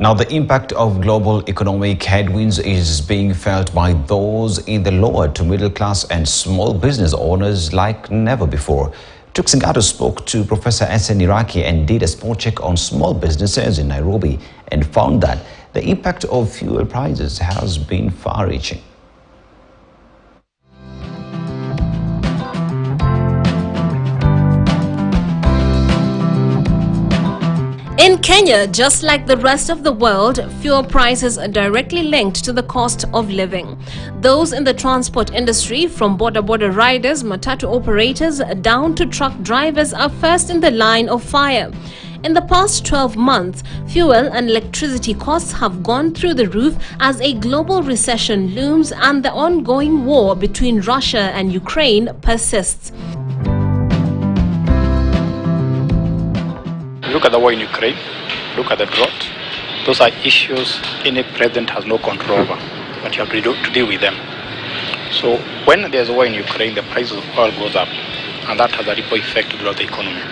Now, the impact of global economic headwinds is being felt by those in the lower to middle class and small business owners like never before. Tuxingato spoke to Professor S.N. Iraqi and did a spot check on small businesses in Nairobi and found that the impact of fuel prices has been far-reaching. In Kenya, just like the rest of the world, fuel prices are directly linked to the cost of living. Those in the transport industry, from border riders, matatu operators, down to truck drivers, are first in the line of fire. In the past 12 months, fuel and electricity costs have gone through the roof as a global recession looms and the ongoing war between Russia and Ukraine persists. Look at the war in Ukraine, look at the drought. Those are issues any president has no control over, but you have to deal with them. So when there's a war in Ukraine, the price of oil goes up, and that has a ripple effect throughout the economy.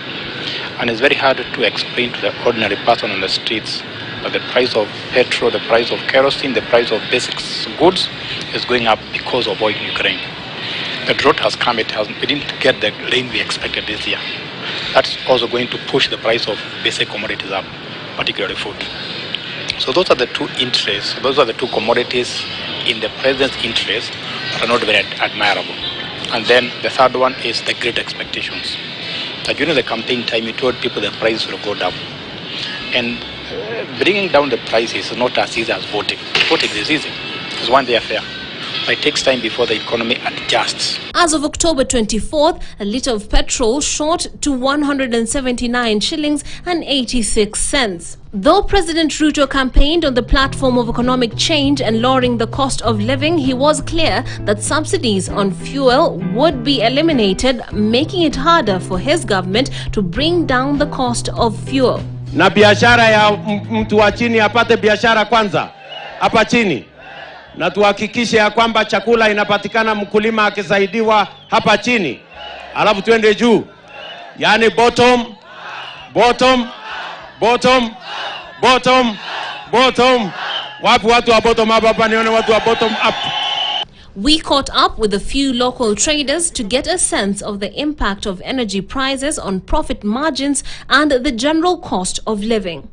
And it's very hard to explain to the ordinary person on the streets that the price of petrol, the price of kerosene, the price of basic goods is going up because of war in Ukraine. The drought has come, we didn't get the rain we expected this year. That's also going to push the price of basic commodities up, particularly food. So those are the two interests, those are the two commodities in the president's interest that are not very admirable. And then the third one is the great expectations. That during the campaign time, you told people the price will go down. And bringing down the prices is not as easy as voting. Voting is easy. It's one day affair. But it takes time before the economy adjusts. As of October 24th, a litre of petrol shot to 179 shillings and 86 cents. Though President Ruto campaigned on the platform of economic change and lowering the cost of living, he was clear that subsidies on fuel would be eliminated, making it harder for his government to bring down the cost of fuel. Na biashara ya mtu wa chini apate biashara kwanza hapa chini. Na tuhakikishe ya kwamba chakula inapatikana mkulima akisaidiwa hapa chini. Alafu tuende juu. Yani bottom. Wapi watu wa bottom up hapa nione watu wa bottom up. We caught up with a few local traders to get a sense of the impact of energy prices on profit margins and the general cost of living.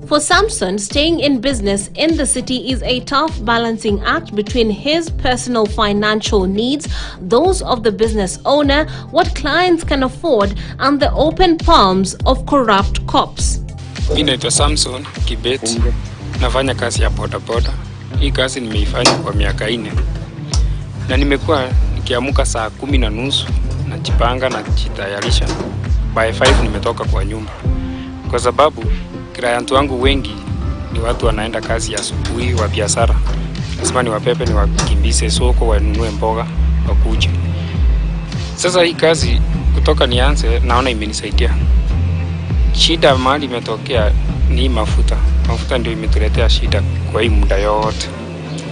For Samson, staying in business in the city is a tough balancing act between his personal financial needs, those of the business owner, what clients can afford, and the open palms of corrupt cops. Mimi naitwa Samson Kibet, nafanya kazi ya bodaboda. Hii kazi nimeifanya kwa miaka 4. Na nimekuwa nikiamka saa 10:30 najipanga na jitayarisha. By 5 nimetoka kwa nyumba. Kwa sababu client wangu wengi ni watu wanaenda kazi ya asubuhi wa biashara. Lazima ni wapepe ni wakimbize soko wanunue mboga wakuje. Sasa hii kazi kutoka nianze naona imenisaidia. Shida mahali imetokea ni mafuta. Mafuta ndio imetuletea shida kwa hii muda yote.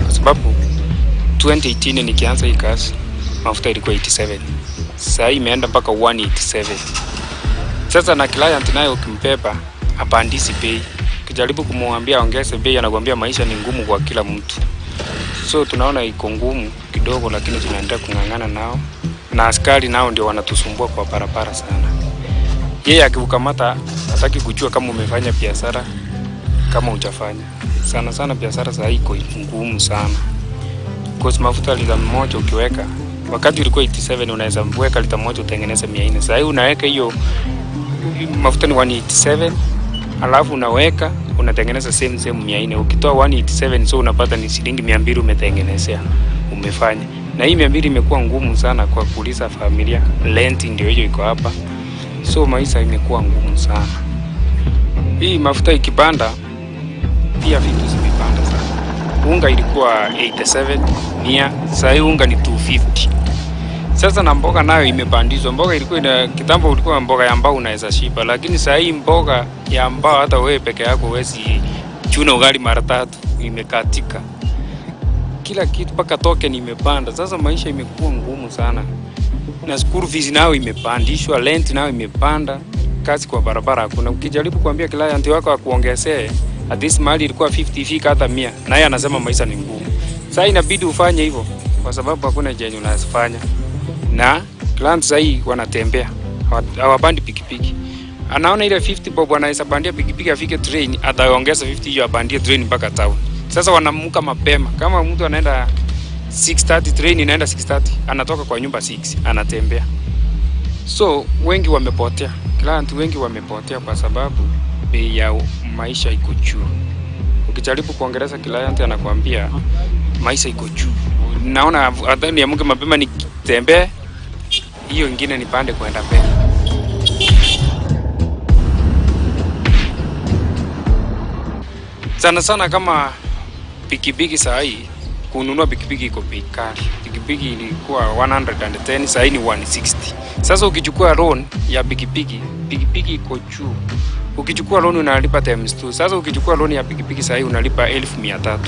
Kwa sababu 2018 nikianza hii kazi mafuta ilikuwa 87. Sasa imeenda mpaka 187. Sasa na client naye ukimpepa apandisi bei. Kijaribu kumwambia ongeze bei anakuambia maisha ni ngumu kwa kila mtu. So tunaona iko ngumu kidogo lakini tunaendelea kungangana nao. Na askari nao ndio wanatusumbua kwa barabara sana. Yeye akikukamata hataki kujua kama umefanya biashara kama hujafanya. Sana biashara sasa iko ngumu sana. Kwa mafuta lita moja ukiweka wakati ulikuwa 87 unaweza weka lita moja utengeneze 400. Sasa unaweka hiyo mafuta ni 187 alafu unaweka unatengeneza same 400. Ukitoa 187 so unapata ni shilingi 200 umetengenezea umefanya. Na hii 200 imekuwa ngumu sana kwa kuliza familia. Rent ndio hiyo iko hapa. So maisha imekuwa ngumu sana. Hii mafuta ikipanda pia vitu zimepanda sana. Unga ilikuwa 87 mia, sasa unga ni 250. Sasa na mboga nayo imepandizwa. Mboga ilikuwa kitambo ulikuwa mboga ya mbao unaweza shiba, lakini sasa hii mboga ya mbao hata wewe peke yako huwezi chuna ugali mara 3 imekatika. Kila kitu paka token imepanda. Sasa maisha imekuwa ngumu sana. Na school fees nayo imepandishwa, rent nayo imepanda. kazi kwa barabara hakuna. Ukijaribu kuambia client wako akuongezee, at this mali ilikuwa 50 fika hata 100, naye anasema maisha ni ngumu. Sasa inabidi ufanye hivyo kwa sababu hakuna jengo unazifanya. Na clients sasa wanatembea, hawabandi pikipiki. Anaona ile 50 bob anaweza bandia pikipiki afike train, ataongeza 50 hiyo abandie train mpaka town. Sasa wanaamka mapema. Kama mtu anaenda 6:30, train inaenda 6:30, anatoka kwa nyumba 6, anatembea. So wengi wamepotea, client wengi wamepotea kwa sababu bei ya maisha iko juu. Ukijaribu kuongeleza client anakuambia maisha iko juu. Naona hata niamke mapema nitembee, hiyo nyingine nipande kwenda mbele. Sana kama pikipiki saa hii, kununua pikipiki iko bei kali. Pikipiki ilikuwa 110, saa hii ni 160. Sasa ukichukua loan ya pikipiki iko juu. Ukichukua loan unalipa times 2. Sasa ukichukua loan ya pikipiki saa hii unalipa 1300.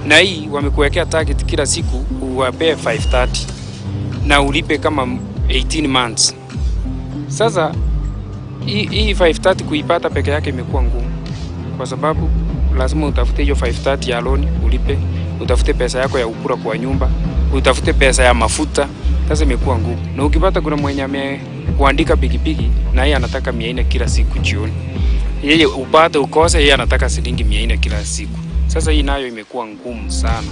Na hii wamekuwekea target kila siku uwape 530 na ulipe kama 18 months. Sasa hii 530 kuipata peke yake imekuwa ngumu kwa sababu lazima utafute hiyo 530 ya loan ulipe, utafute pesa yako ya ukura kwa nyumba, utafute pesa ya mafuta. Sasa imekuwa ngumu. Na ukipata kuna mwenye amekuandika pikipiki na yeye anataka 400 kila siku jioni, yeye upate ukose, yeye anataka shilingi 400 kila siku. Sasa hii nayo imekuwa ngumu sana.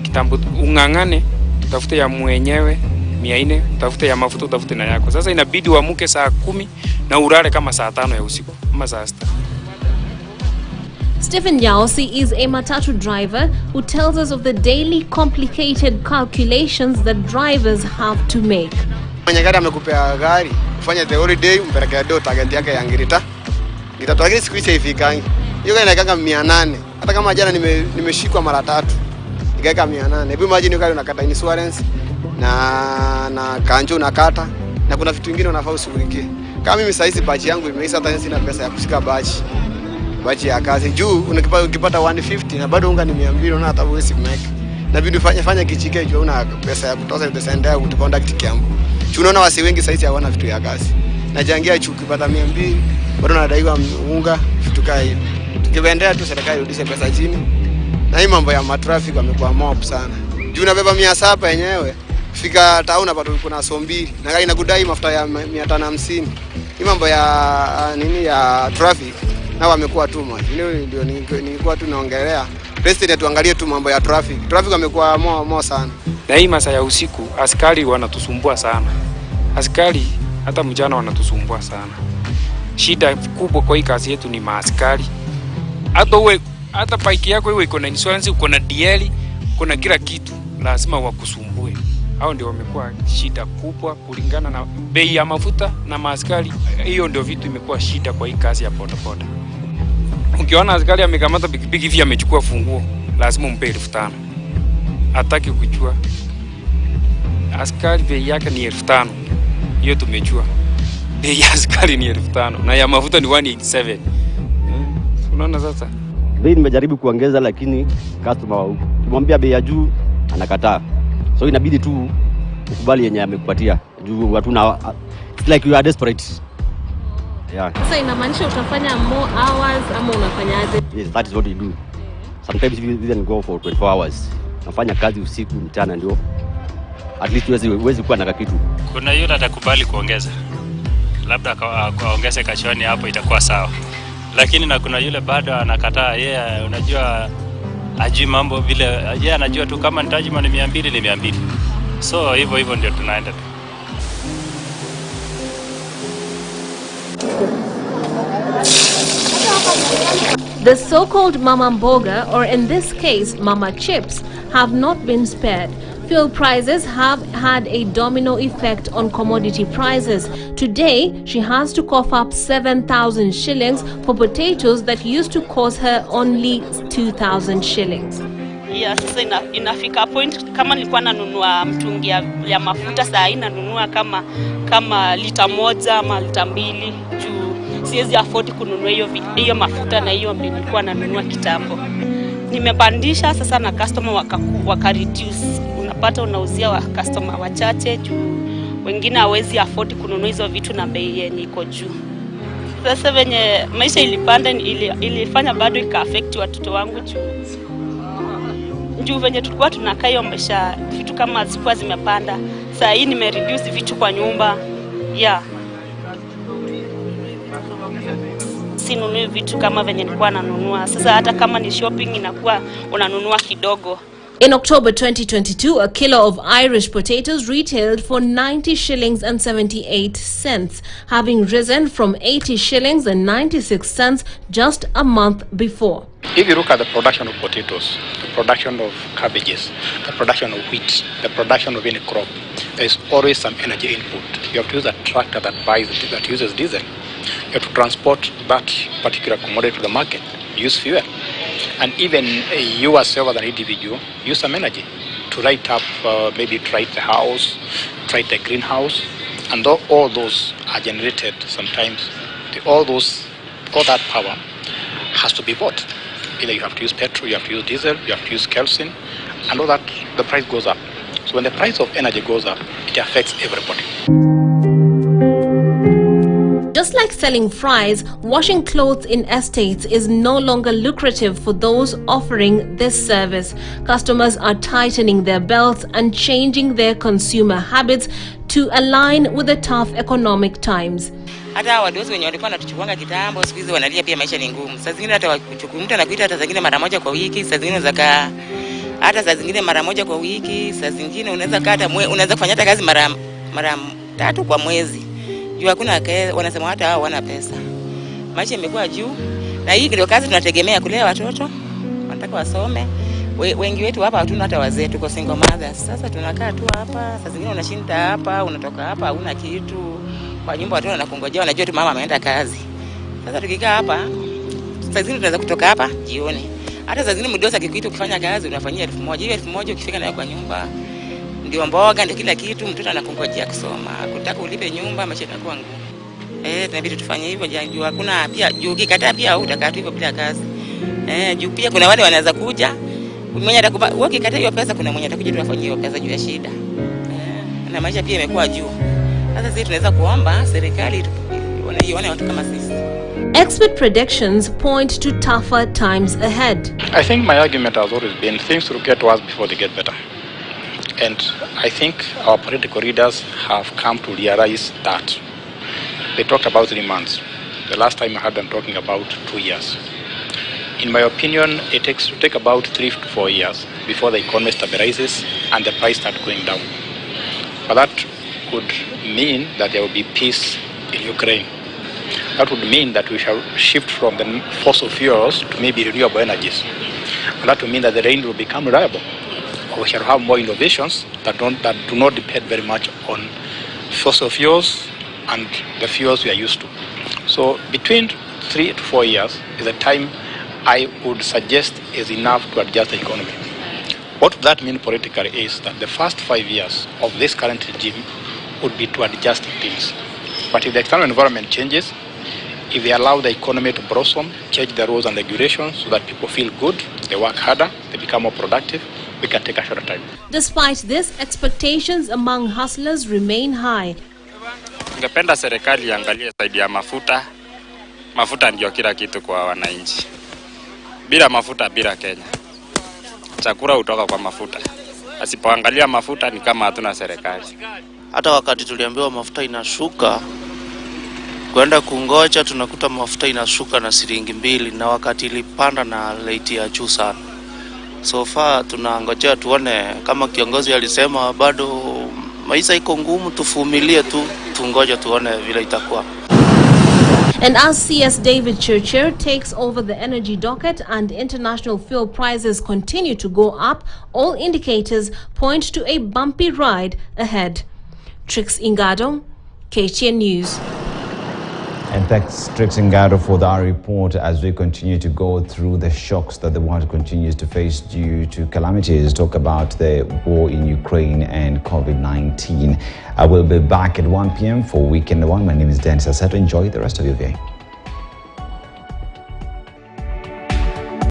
Kitambo ungangane, utafute ya mwenyewe 400, utafute ya mafuta, utafute na yako. Sasa inabidi uamke saa 10 na ulale kama saa 5 ya usiku ama saa 6. Stephen Nyausi is a matatu driver who tells us of the daily complicated calculations that drivers have to make. Mwenye gari amekupea gari, ufanye the holiday, umpelekea do target yake ya ngirita. Ngirita lakini siku hizi haifikangi. Hiyo gari inaikanga 800. Hata kama jana nimeshikwa mara 3. Ikaika 800. Hebu imagine gari unakata insurance na kanjo unakata na kuna vitu vingine unafaa ushughulikie. Kama mimi sasa hizi baji yangu imeisha, hata sina pesa ya kushika baji ya kazi. Juu ukipata 150 na bado unga ni 200, unaona hata huwezi make. Na bidi fanya kichike juu una pesa ya kutoza pesa endea kuconduct kiambu. Tunaona wasi wengi sasa hizi hawana vitu ya kazi. Najangia juu ukipata 200 bado unadaiwa unga vitu kama hivi. Tukiendea tu serikali irudishe pesa chini. Na hii mambo ya matraffic wamekuwa mob sana. Juu unabeba 700 yenyewe fika town hapo kuna so mbili na gari inakudai mafuta ya 550. Hii mambo ya ya traffic na wamekuwa tu moja. Ndio nilikuwa tu naongelea. President tuangalie tu mambo ya traffic. Traffic wamekuwa mo sana. Na hii masaa ya usiku askari wanatusumbua sana. Askari hata mjana wanatusumbua sana. Shida kubwa kwa hii kazi yetu ni maaskari. Hata bike yako iwe iko na insurance, uko na DL, kuna kila kitu, lazima wakusumbue. Hao ndio wamekuwa shida kubwa kulingana na bei ya mafuta na maaskari. Hiyo ndio vitu imekuwa shida kwa hii kazi ya bodaboda. Ukiona askari amekamata pikipiki hivi amechukua funguo, lazima umpe 1500. Hataki kujua. Askari bei yake ni 1500. Hiyo tumejua. Bei ya askari ni 1500 na ya mafuta ni 187. Unaona sasa? Bei nimejaribu kuongeza lakini customer ukimwambia bei ya juu anakataa. So inabidi tu ukubali yenye amekupatia. Juu watu na it's like you are desperate. Yeah. Sasa inamaanisha utafanya more hours ama unafanyaje? Yes, that is what we do. Sometimes we even go for 24 hours. Nafanya kazi usiku mchana ndio at least uwezi kuwa na kitu. Kuna yule atakubali kuongeza. Labda kaongeze kachoni hapo itakuwa sawa. Lakini na kuna yule bado anakataa. Yeye unajua ajui mambo vile, yeye anajua tu kama nitajima ni 200 ni 200. So hivyo ndio tunaenda tu. The so-called Mama Mboga, or in this case Mama Chips, have not been spared. Fuel prices have had a domino effect on commodity prices. Today, she has to cough up 7,000 shillings for potatoes that used to cost her only 2,000 shillings. Yeah, sasa inafika point kama nilikuwa nanunua mtungi ya mafuta saa hii nanunua kama lita 1 ama lita 2 juu siwezi afford kununua hiyo mafuta na hiyo nilikuwa nanunua kitambo. Nimepandisha sasa na customer waka reduce. Unapata unauzia wa customer wachache juu wengine hawezi afford kununua hizo vitu na bei yenye iko juu. Sasa venye maisha ilipanda ilifanya bado ika-affect watoto wangu juu venye tulikuwa tunakaa hiyo maisha vitu kama zilikuwa zimepanda. Sasa hii nimereduce vitu kwa nyumba. Sinunui vitu kama venye nilikuwa nanunua. Sasa hata kama ni shopping inakuwa unanunua kidogo. In October 2022, a kilo of Irish potatoes retailed for 90 shillings and 78 cents, having risen from 80 shillings and 96 cents just a month before. If you look at the production of potatoes, the production of cabbages, the production of wheat, the production of any crop, there is always some energy input. You have to use a tractor that uses diesel. You have to transport that particular commodity to the market, use fuel. And even you as yourself as an individual, use some energy to light up, maybe to light the house, to light the greenhouse. And all those are generated sometimes. All that power has to be bought. Either you have to use petrol, you have to use diesel, you have to use kerosene, and all that, the price goes up. So when the price of energy goes up, it affects everybody. Just like selling fries, washing clothes in estates is no longer lucrative for those offering this service. Customers are tightening their belts and changing their consumer habits to align with the tough economic times. Hata wadosi wenye walikuwa wanatuchukuanga kitambo siku hizi wanalia pia maisha ni ngumu. Saa zingine hata mtu anakuita hata saa zingine mara moja kwa wiki, saa zingine unaweza hata saa zingine mara moja kwa wiki, saa zingine unaweza hata unaweza kufanya hata kazi mara 3 kwa mwezi. Juu hakuna wanasema hata hao wana pesa. Maisha imekuwa juu na hii ndio kazi tunategemea kulea watoto. Wanataka wasome. Wengi wetu hapa hatuna hata wazee, tuko single mothers. Sasa tunakaa tu hapa, saa zingine unashinda hapa, unatoka hapa huna kitu. Kwa nyumba watu wanakungojea, wanajua tu mama ameenda kazi. Sasa tukikaa hapa, saa zingine tunaweza kutoka hapa jioni. Hata saa zingine mdosa akikuita ukifanya kazi unafanyia 1000. Hiyo 1000 ukifika nayo kwa nyumba ndio mboga ndio kila kitu, mtoto anakungojea kusoma. Kutaka ulipe nyumba maisha yanakuwa ngumu. Tunabidi tufanye hivyo juu hakuna pia juu ukikataa pia utakaa tu hivyo bila kazi. Juu pia kuna wale wanaweza kuja mwenye atakupa ukikataa hiyo pesa, kuna mwenye atakuja tuwafanyie hiyo pesa juu ya shida. Na maisha pia imekuwa juu. Sasa sisi tunaweza kuomba serikali ione watu kama sisi. Expert predictions point to tougher times ahead. I think my argument has always been things will get worse before they get better. And I think our political leaders have come to realize that. They talked about 3 months. The last time I heard them talking about 2 years. In my opinion, it takes to take about 3 to 4 years before the economy stabilizes and the price starts going down. But that could mean that there will be peace in Ukraine. That would mean that we shall shift from the fossil fuels to maybe renewable energies. And that would mean that the rain will become reliable. We shall have more innovations that do not depend very much on fossil fuels and the fuels we are used to. So between 3 to 4 years is a time I would suggest is enough to adjust the economy. What that means politically is that the first 5 years of this current regime would be to adjust things. But if the external environment changes, if they allow the economy to blossom, change the rules and regulations so that people feel good, they work harder, they become more productive, we can take a shorter time. Despite this, expectations among hustlers remain high. Ningependa serikali iangalie zaidi ya mafuta. Mafuta ndio kila kitu kwa wananchi. Bila mafuta bila Kenya. Chakula hutoka kwa mafuta. Asipoangalia mafuta ni kama hatuna serikali. Hata wakati tuliambiwa mafuta inashuka, kwenda kungoja tunakuta mafuta inashuka na shilingi 2 na wakati ilipanda na rate ya juu sana. So far tunangojea tuone kama kiongozi alisema bado maisha iko ngumu, tuvumilie tu, tungoje tuone vile itakuwa. And as CS David Churchill takes over the energy docket and international fuel prices continue to go up, all indicators point to a bumpy ride ahead. Trix Ingado, KTN News. And thanks, Trix Ingado, for that report as we continue to go through the shocks that the world continues to face due to calamities. Talk about the war in Ukraine and COVID-19. I will be back at 1 p.m. for Weekend One. My name is Dan Sasseto. Enjoy the rest of your day.